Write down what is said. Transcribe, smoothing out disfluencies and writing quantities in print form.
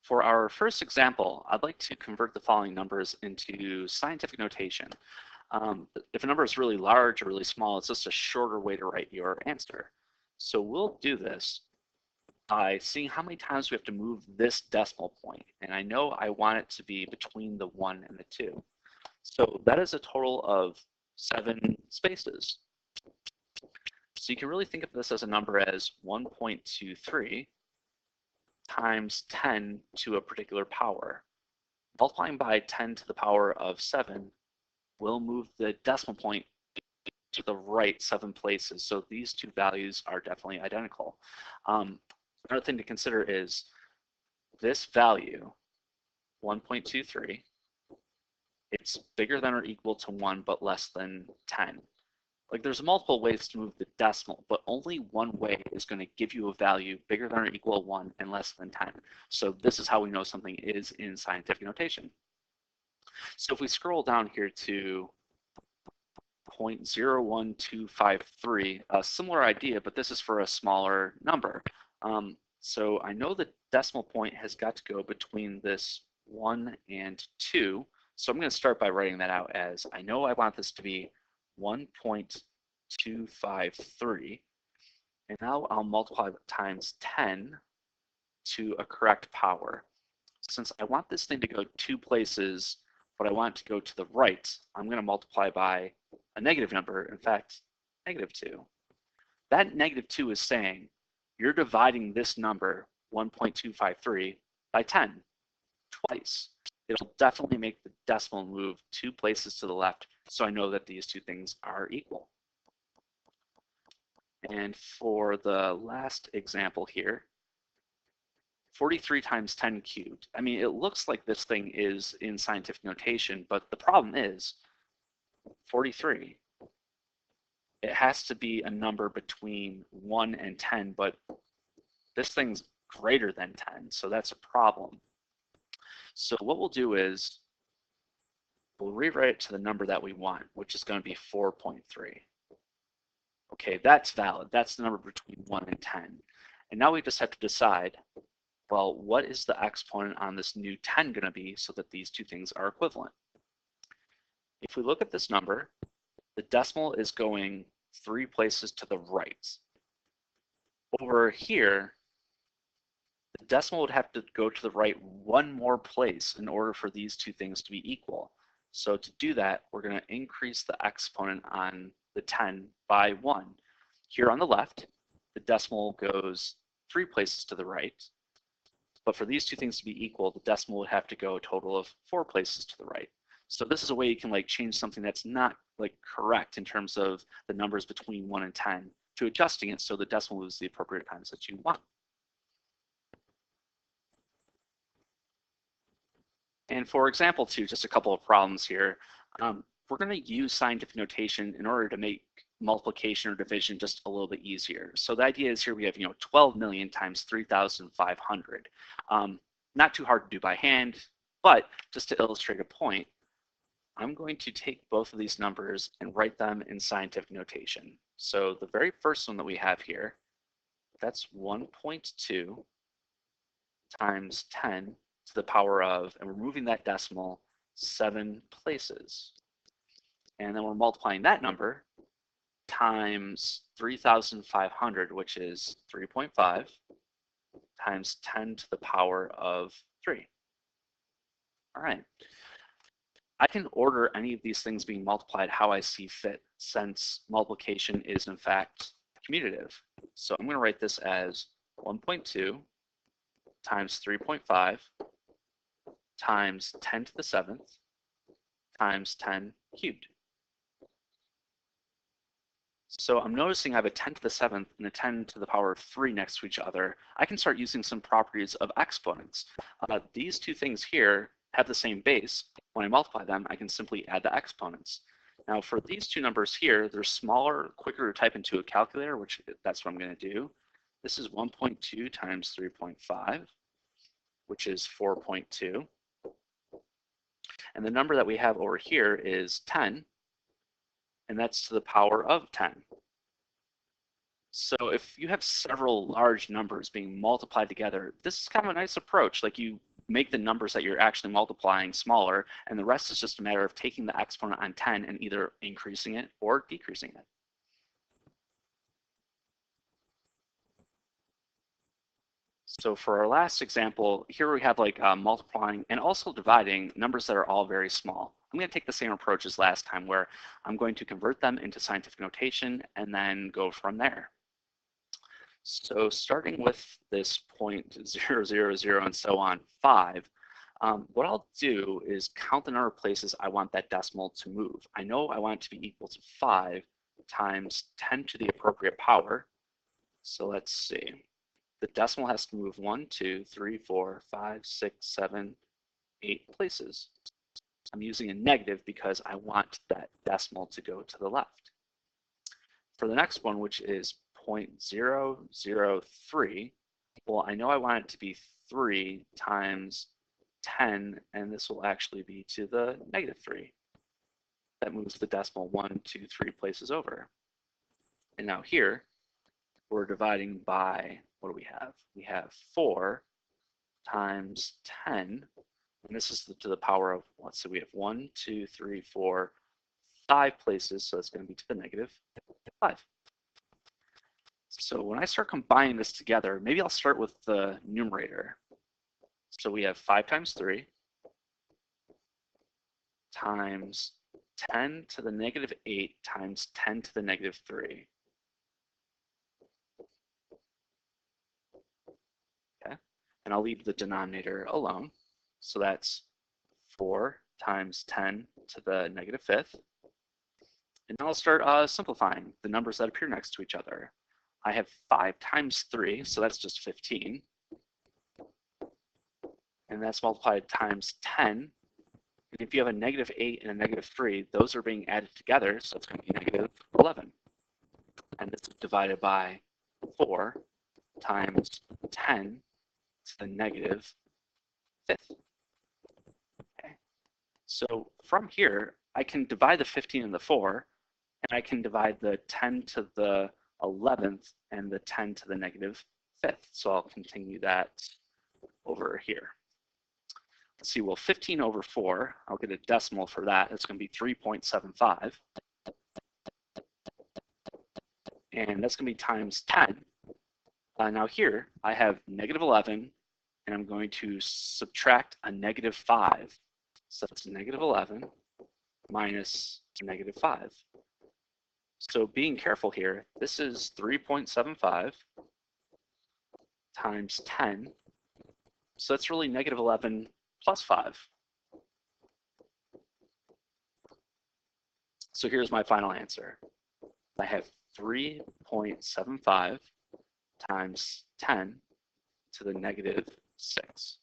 For our first example, I'd like to convert the following numbers into scientific notation. If a number is really large or really small, it's just a shorter way to write your answer. So we'll do this by seeing how many times we have to move this decimal point. And I know I want it to be between the 1 and the 2. So that is a total of 7 spaces. So you can really think of this as a number as 1.23 times 10 to a particular power. Multiplying by 10 to the power of 7 will move the decimal point to the right 7 places. So these two values are definitely identical. Another thing to consider is this value, 1.23, it's bigger than or equal to 1 but less than 10. Like there's multiple ways to move the decimal, but only one way is going to give you a value bigger than or equal to 1 and less than 10. So this is how we know something is in scientific notation. So if we scroll down here to 0.01253, a similar idea, but this is for a smaller number. So I know the decimal point has got to go between this 1 and 2. So I'm going to start by writing that out as I know I want this to be 1.253. And now I'll multiply times 10 to a correct power. Since I want this thing to go 2 places, but I want it to go to the right, I'm going to multiply by a negative number, in fact, -2. That -2 is saying you're dividing this number, 1.253, by 10 twice. It'll definitely make the decimal move 2 places to the left, so I know that these two things are equal. And for the last example here, 43 times 10 cubed. I mean, it looks like this thing is in scientific notation, but the problem is 43. It has to be a number between 1 and 10, but this thing's greater than 10, so that's a problem. So what we'll do is we'll rewrite it to the number that we want, which is going to be 4.3. Okay, that's valid. That's the number between 1 and 10. And now we just have to decide, well, what is the exponent on this new 10 going to be so that these two things are equivalent? If we look at this number, the decimal is going 3 places to the right. Over here, the decimal would have to go to the right 1 more place in order for these two things to be equal. So to do that, we're going to increase the exponent on the 10 by 1. Here on the left, the decimal goes 3 places to the right. But for these two things to be equal, the decimal would have to go a total of 4 places to the right. So this is a way you can like change something that's not like correct in terms of the numbers between 1 and 10 to adjusting it so the decimal moves the appropriate times that you want. And for example 2, just a couple of problems here. We're going to use scientific notation in order to make multiplication or division just a little bit easier. So the idea is here we have 12 million times 3,500. Not too hard to do by hand, but just to illustrate a point, I'm going to take both of these numbers and write them in scientific notation. So the very first one that we have here, that's 1.2 times 10 to the power of, and we're moving that decimal 7 places. And then we're multiplying that number times 3,500, which is 3.5, times 10 to the power of 3. All right. I can order any of these things being multiplied how I see fit, since multiplication is in fact commutative. So I'm going to write this as 1.2 times 3.5 times 10 to the 7th times 10 cubed. So I'm noticing I have a 10 to the 7th and a 10 to the power of 3 next to each other. I can start using some properties of exponents. These two things here have the same base. When I multiply them, I can simply add the exponents. Now for these two numbers here, they're smaller, quicker to type into a calculator, which that's what I'm going to do. This is 1.2 times 3.5, which is 4.2. And the number that we have over here is 10, and that's to the power of 10. So if you have several large numbers being multiplied together, this is kind of a nice approach. Like you make the numbers that you're actually multiplying smaller, and the rest is just a matter of taking the exponent on 10 and either increasing it or decreasing it. So for our last example, here we have like multiplying and also dividing numbers that are all very small. I'm going to take the same approach as last time, where I'm going to convert them into scientific notation and then go from there. So starting with this 0.000 and so on, 5, what I'll do is count the number of places I want that decimal to move. I know I want it to be equal to 5 times 10 to the appropriate power. So let's see. The decimal has to move 1, 2, 3, 4, 5, 6, 7, 8 places. I'm using a negative because I want that decimal to go to the left. For the next one, which is 0.003, well, I know I want it to be 3 times 10, and this will actually be to the -3. That moves the decimal 1, 2, 3 places over. And now here, we're dividing by, what do we have? We have 4 times 10, and this is to the power of, let's say we have 1, 2, 3, 4, 5 places, so that's going to be to the -5. So when I start combining this together, maybe I'll start with the numerator. So we have 5 times 3 times 10 to the -8 times 10 to the -3. Okay, and I'll leave the denominator alone. So that's 4 times 10 to the -5th. And now I'll start simplifying the numbers that appear next to each other. I have 5 times 3, so that's just 15. And that's multiplied times 10. And if you have a -8 and a -3, those are being added together, so it's going to be -11. And this is divided by 4 times 10 to the -5th. Okay. So from here, I can divide the 15 and the 4, and I can divide the 10 to the 11th and the 10 to the -5th. So I'll continue that over here. Let's see, well, 15 over 4, I'll get a decimal for that. It's going to be 3.75. And that's going to be times 10. Now here, I have -11, and I'm going to subtract a -5. So that's -11 minus -5. So being careful here, this is 3.75 times 10. So that's really -11 plus 5. So here's my final answer. I have 3.75 times 10 to the -6.